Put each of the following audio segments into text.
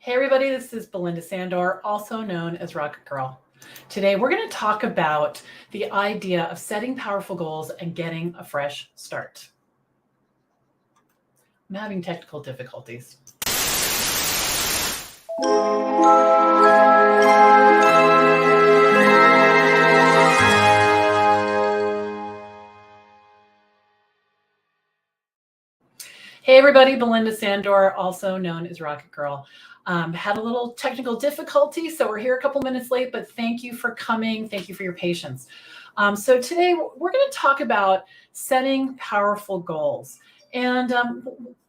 Hey everybody, this is Belinda Sandor, also known as RocketGirl. Today we're going to talk about the idea of setting powerful goals and getting a fresh start. I'm having technical difficulties. Hey everybody, Belinda Sandor, also known as RocketGirl. Had a little technical difficulty, so we're here a couple minutes late, but thank you for coming. Thank you for your patience. So today we're going to talk about setting powerful goals. And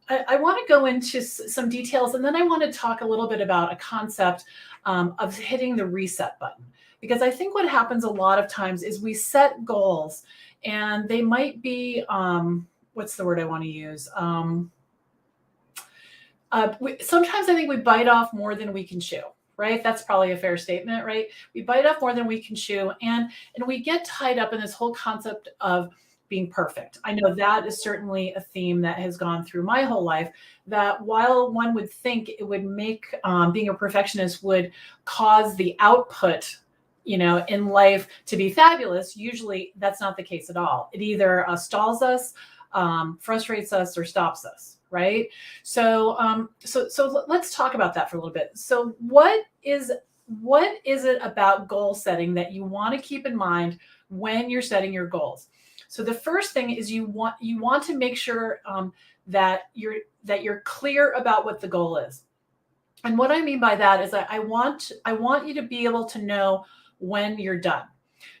I want to go into some details, and then I want to talk a little bit about a concept of hitting the reset button. Because I think what happens a lot of times is we set goals, and they might be, what's the word I want to use? Sometimes I think we bite off more than we can chew, right? That's probably a fair statement, right? We bite off more than we can chew, and we get tied up in this whole concept of being perfect. I know that is certainly a theme that has gone through my whole life, that while one would think it would make being a perfectionist would cause the output in life to be fabulous, usually that's not the case at all. It either stalls us, frustrates us, or stops us. Right. So let's talk about that for a little bit. So what is it about goal setting that you want to keep in mind when you're setting your goals? So the first thing is you want to make sure that you're clear about what the goal is. And what I mean by that is I want you to be able to know when you're done.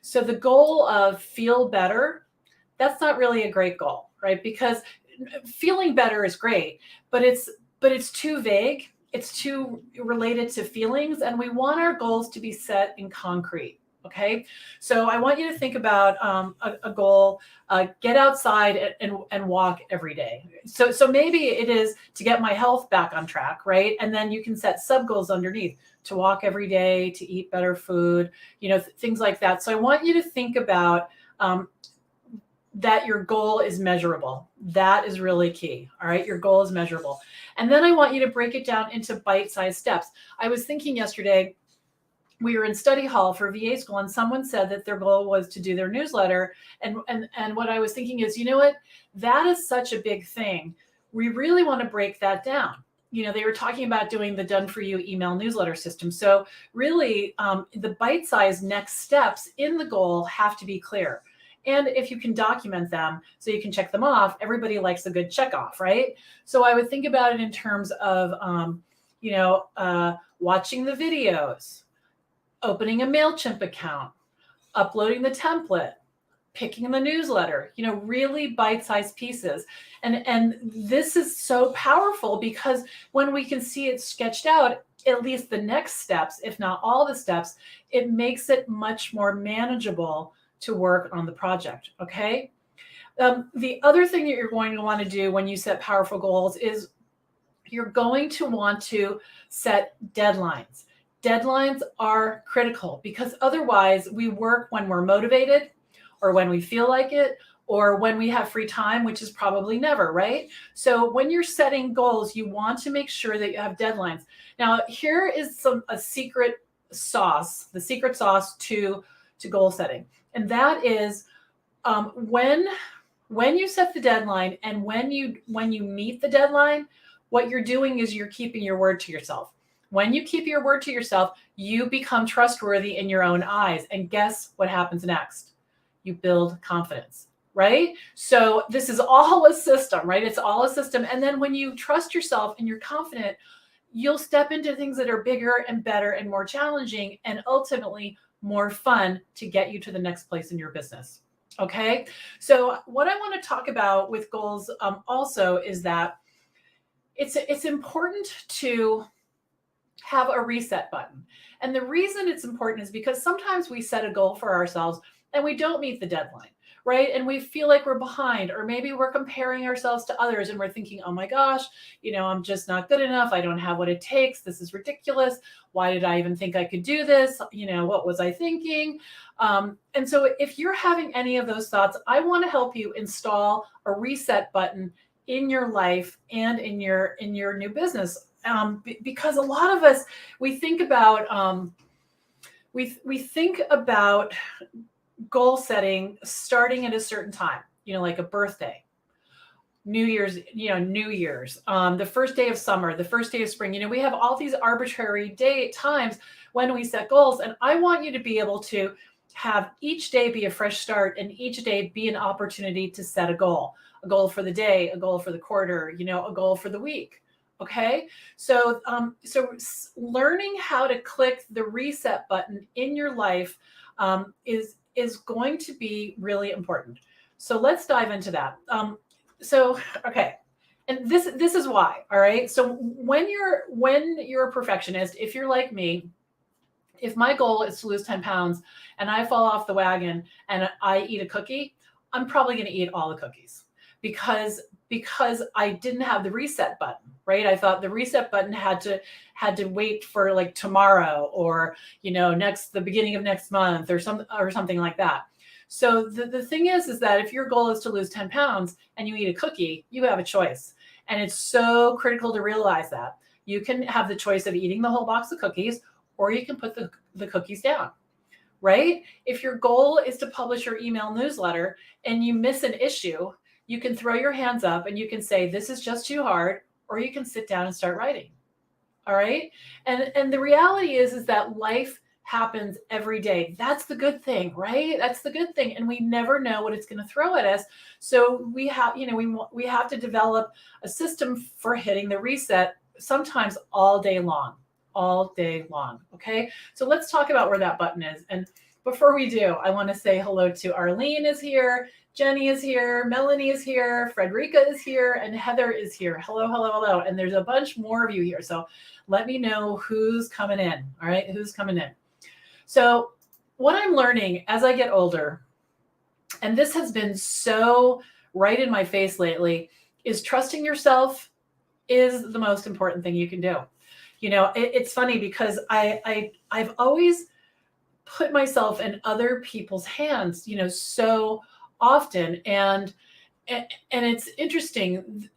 So the goal of feel better, that's not really a great goal, right? Because feeling better is great, but it's too vague. It's too related to feelings, and we want our goals to be set in concrete. Okay, so I want you to think about a goal. Get outside and walk every day. So maybe it is to get my health back on track, right? And then you can set sub goals underneath: to walk every day, to eat better food, things like that. So I want you to think about that your goal is measurable. That is really key. All right. Your goal is measurable. And then I want you to break it down into bite-sized steps. I was thinking yesterday, we were in study hall for VA school, and someone said that their goal was to do their newsletter. And what I was thinking is, you know what? That is such a big thing. We really want to break that down. They were talking about doing the done for you email newsletter system. So really the bite-sized next steps in the goal have to be clear. And if you can document them so you can check them off, everybody likes a good check off, right? So I would think about it in terms of, watching the videos, opening a MailChimp account, uploading the template, picking the newsletter, really bite-sized pieces. And this is so powerful because when we can see it sketched out, at least the next steps, if not all the steps, it makes it much more manageable to work on the project. Okay. The other thing that you're going to want to do when you set powerful goals is you're going to want to set deadlines. Deadlines are critical because otherwise we work when we're motivated or when we feel like it or when we have free time, which is probably never, right? So when you're setting goals, you want to make sure that you have deadlines. Now, here is a secret sauce, the secret sauce to goal setting. And that is when you set the deadline and when you meet the deadline, what you're doing is you're keeping your word to yourself. When you keep your word to yourself, you become trustworthy in your own eyes. And guess what happens next? You build confidence, right? So this is all a system, right? It's all a system. And then when you trust yourself and you're confident, you'll step into things that are bigger and better and more challenging and ultimately more fun to get you to the next place in your business. Okay. So what I want to talk about with goals also is that it's important to have a reset button. And the reason it's important is because sometimes we set a goal for ourselves and we don't meet the deadline, right? And we feel like we're behind, or maybe we're comparing ourselves to others and we're thinking, oh my gosh, I'm just not good enough. I don't have what it takes. This is ridiculous. Why did I even think I could do this? What was I thinking? And so if you're having any of those thoughts, I want to help you install a reset button in your life and in your new business because a lot of us, we think about, we think about goal setting starting at a certain time, like a birthday, New Year's, New Year's, the first day of summer, the first day of spring. We have all these arbitrary times when we set goals. And I want you to be able to have each day be a fresh start, and each day be an opportunity to set a goal for the day, a goal for the quarter, a goal for the week. Okay. So learning how to click the reset button in your life is going to be really important. So let's dive into that. Okay. And this is why. All right. So when you're a perfectionist, if you're like me, if my goal is to lose 10 pounds and I fall off the wagon and I eat a cookie, I'm probably going to eat all the cookies because I didn't have the reset button, right? I thought the reset button had to wait for like tomorrow or, the beginning of next month or something like that. So the thing is that if your goal is to lose 10 pounds and you eat a cookie, you have a choice. And it's so critical to realize that you can have the choice of eating the whole box of cookies, or you can put the cookies down, right? If your goal is to publish your email newsletter and you miss an issue, you can throw your hands up and you can say, this is just too hard, or you can sit down and start writing. All right. And the reality is that life happens every day. That's the good thing, right? That's the good thing. And we never know what it's going to throw at us. So we have, we have to develop a system for hitting the reset, sometimes all day long. Okay. So let's talk about where that button is. And before we do, I want to say hello to Arlene is here. Jenny is here. Melanie is here. Frederica is here. And Heather is here. Hello, hello, hello. And there's a bunch more of you here. So let me know who's coming in. All right. Who's coming in? So what I'm learning as I get older, and this has been so right in my face lately, is trusting yourself is the most important thing you can do. It's funny because I've always put myself in other people's hands, so often. And it's interesting.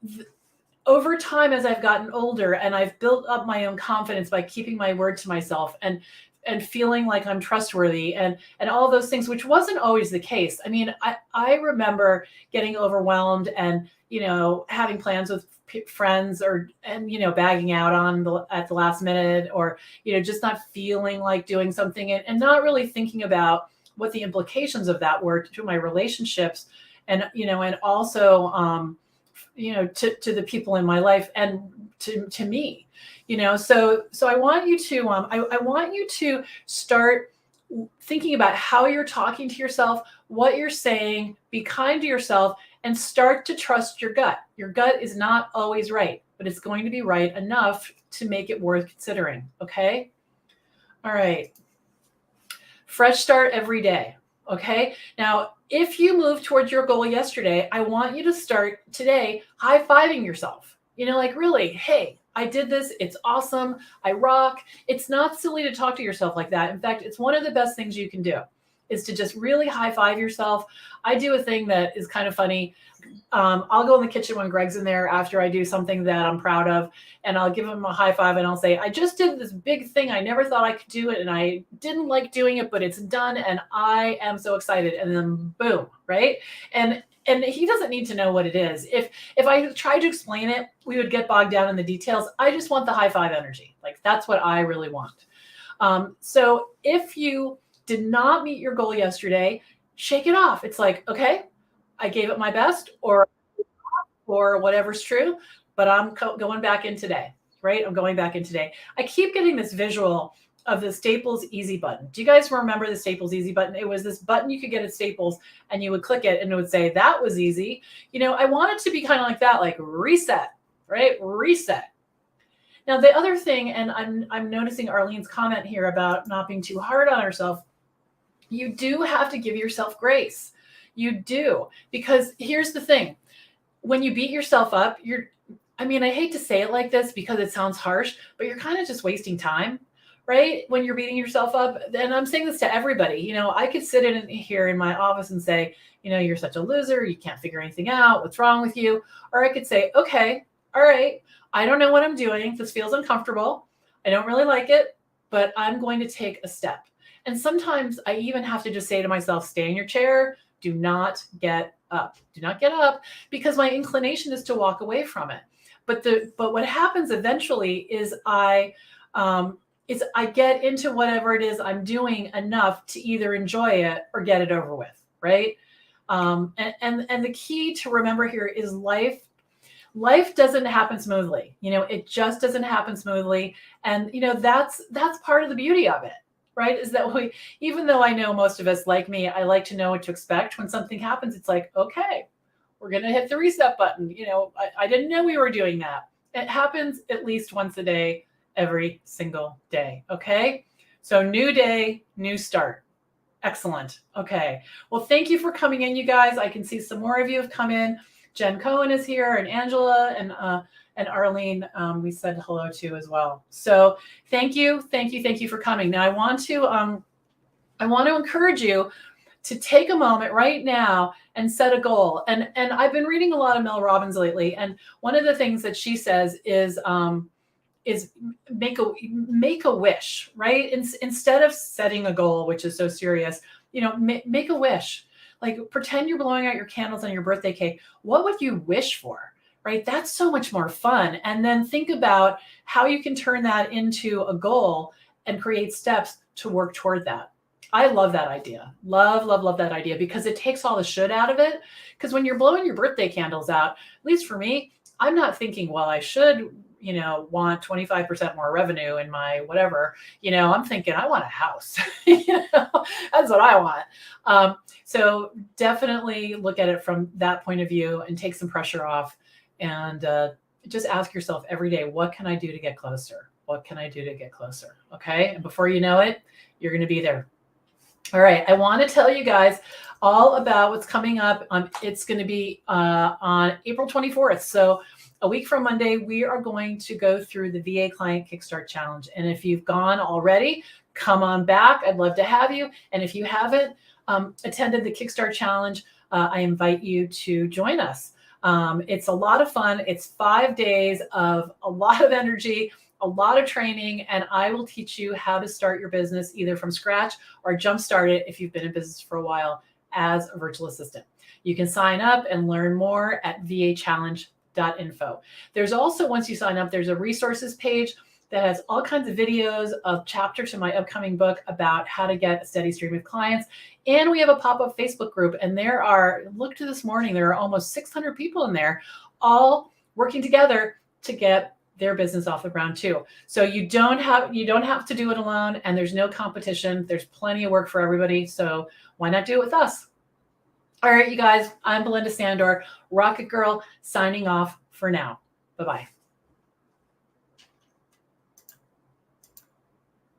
Over time, as I've gotten older and I've built up my own confidence by keeping my word to myself and feeling like I'm trustworthy and all those things, which wasn't always the case. I mean, I remember getting overwhelmed and, having plans with friends and bagging out at the last minute, or, just not feeling like doing something and not really thinking about what the implications of that were to my relationships and, and also, to the people in my life and to me, so I want you to, I want you to start thinking about how you're talking to yourself, what you're saying, be kind to yourself, and start to trust your gut. Your gut is not always right, but it's going to be right enough to make it worth considering. Okay. All right. Fresh start every day. Okay. Now, if you moved towards your goal yesterday, I want you to start today high-fiving yourself. Like really, hey, I did this. It's awesome. I rock. It's not silly to talk to yourself like that. In fact, it's one of the best things you can do is to just really high-five yourself. I do a thing that is kind of funny. I'll go in the kitchen when Greg's in there after I do something that I'm proud of, and I'll give him a high five and I'll say, I just did this big thing. I never thought I could do it, and I didn't like doing it, but it's done, and I am so excited. And then boom, right? And he doesn't need to know what it is. If I tried to explain it, we would get bogged down in the details. I just want the high five energy. Like that's what I really want. So if you did not meet your goal yesterday, shake it off. It's like, okay, I gave it my best or whatever's true, but I'm going back in today, right? I'm going back in today. I keep getting this visual of the Staples Easy button. Do you guys remember the Staples Easy button? It was this button you could get at Staples and you would click it and it would say, that was easy. I want it to be kind of like that, like reset, right? Reset. Now, the other thing, and I'm noticing Arlene's comment here about not being too hard on herself. You do have to give yourself grace. You do, because here's the thing. When you beat yourself up, I hate to say it like this because it sounds harsh, but you're kind of just wasting time, right? When you're beating yourself up. And I'm saying this to everybody. I could sit in here in my office and say, you're such a loser. You can't figure anything out. What's wrong with you? Or I could say, okay, all right, I don't know what I'm doing. This feels uncomfortable. I don't really like it, but I'm going to take a step. And sometimes I even have to just say to myself, stay in your chair. Do not get up. Do not get up, because my inclination is to walk away from it. But what happens eventually is I get into whatever it is I'm doing enough to either enjoy it or get it over with, right? And the key to remember here is life doesn't happen smoothly. It just doesn't happen smoothly. And that's part of the beauty of it, right? Is that even though I know most of us, like me, I like to know what to expect when something happens. It's like, okay, we're going to hit the reset button. I didn't know we were doing that. It happens at least once a day, every single day. Okay. So new day, new start. Excellent. Okay. Well, thank you for coming in, you guys. I can see some more of you have come in. Jen Cohen is here, and Angela and Arlene, we said hello to as well. So thank you for coming. Now I want to encourage you to take a moment right now and set a goal. And I've been reading a lot of Mel Robbins lately, and one of the things that she says is make a wish, right? Instead of setting a goal, which is so serious, make a wish. Like, pretend you're blowing out your candles on your birthday cake. What would you wish for, right? That's so much more fun. And then think about how you can turn that into a goal and create steps to work toward that. I love that idea. Love that idea, because it takes all the should out of it. Because when you're blowing your birthday candles out, at least for me, I'm not thinking, well, I should, want 25% more revenue in my whatever. I'm thinking, I want a house. That's what I want. So definitely look at it from that point of view and take some pressure off, and just ask yourself every day, what can I do to get closer? What can I do to get closer? Okay. And before you know it, you're going to be there. All right. I want to tell you guys all about what's coming up. It's going to be on April 24th. So a week from Monday, we are going to go through the VA Client Kickstart Challenge. And if you've gone already, come on back. I'd love to have you. And if you haven't attended the Kickstart Challenge, I invite you to join us. It's a lot of fun. It's 5 days of a lot of energy, a lot of training, and I will teach you how to start your business either from scratch or jumpstart it if you've been in business for a while as a virtual assistant. You can sign up and learn more at VAchallenge.info. There's also, once you sign up, there's a resources page that has all kinds of videos of chapters in my upcoming book about how to get a steady stream of clients. And we have a pop-up Facebook group, and look to this morning, there are almost 600 people in there, all working together to get their business off the ground too. So you don't have to do it alone, and there's no competition. There's plenty of work for everybody. So why not do it with us? All right, you guys, I'm Belinda Sandor, Rocket Girl, signing off for now. Bye-bye.